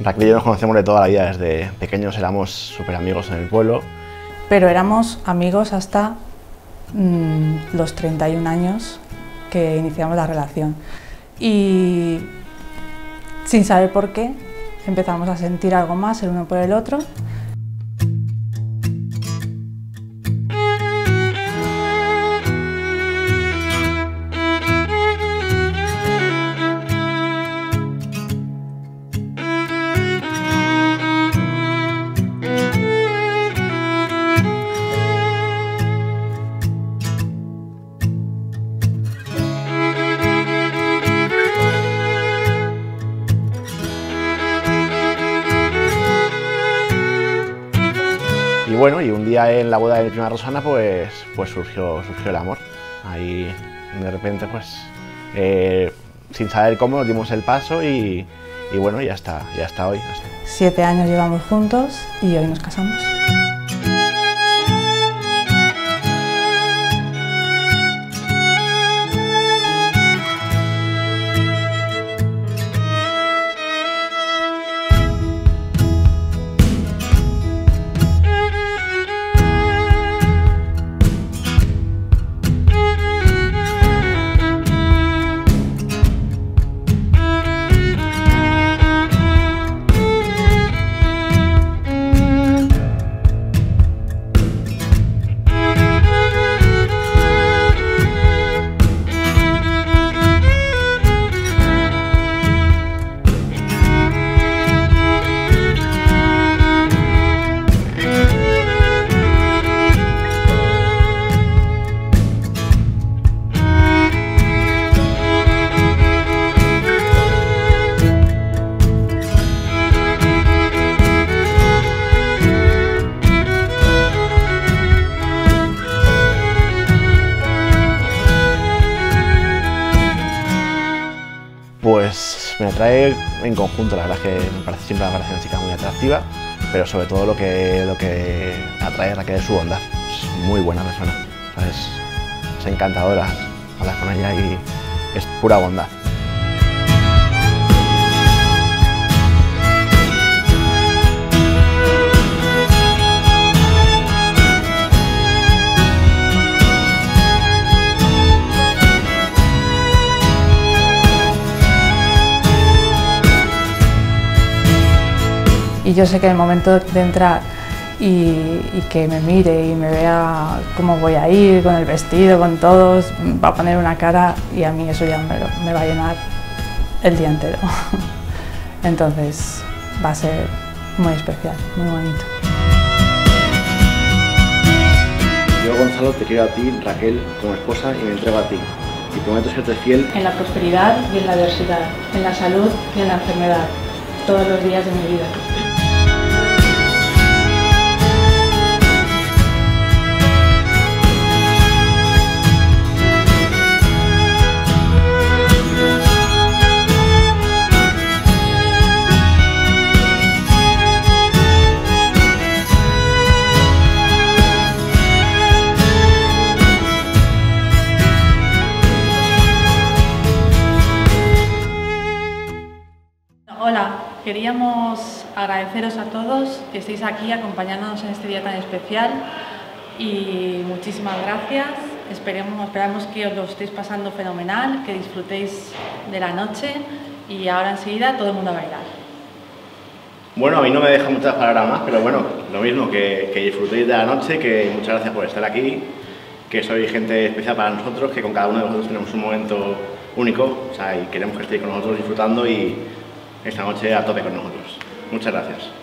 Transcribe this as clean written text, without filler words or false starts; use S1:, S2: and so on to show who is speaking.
S1: Raquel y yo nos conocemos de toda la vida, desde pequeños éramos súper amigos en el pueblo.
S2: Pero éramos amigos hasta los 31 años que iniciamos la relación. Y sin saber por qué, empezamos a sentir algo más el uno por el otro.
S1: Y bueno, y un día en la boda de mi prima Rosana pues surgió el amor. Ahí de repente sin saber cómo nos dimos el paso y bueno, ya está hoy.
S2: 7 años llevamos juntos y hoy nos casamos.
S1: Pues me atrae en conjunto, la verdad es que siempre me parece una chica muy atractiva, pero sobre todo lo que atrae a Raquel es su bondad. Es muy buena persona, es encantadora, hablas con ella y es pura bondad.
S2: Y yo sé que en el momento de entrar y que me mire y me vea cómo voy a ir, con el vestido, con todos, va a poner una cara y a mí eso ya me va a llenar el día entero. Entonces va a ser muy especial, muy bonito.
S1: Yo, Gonzalo, te quiero a ti, Raquel, como esposa y me entrego a ti. Y prometo serte fiel
S2: En la prosperidad y en la adversidad, en la salud y en la enfermedad, todos los días de mi vida. Hola, queríamos agradeceros a todos que estéis aquí acompañándonos en este día tan especial y muchísimas gracias. Esperamos que os lo estéis pasando fenomenal, que disfrutéis de la noche y ahora enseguida todo el mundo a bailar.
S1: Bueno, a mí no me deja muchas palabras más, pero bueno, lo mismo, que disfrutéis de la noche, que muchas gracias por estar aquí, que sois gente especial para nosotros, que con cada uno de vosotros tenemos un momento único, y queremos que estéis con nosotros disfrutando y esta noche a tope con nosotros. Muchas gracias.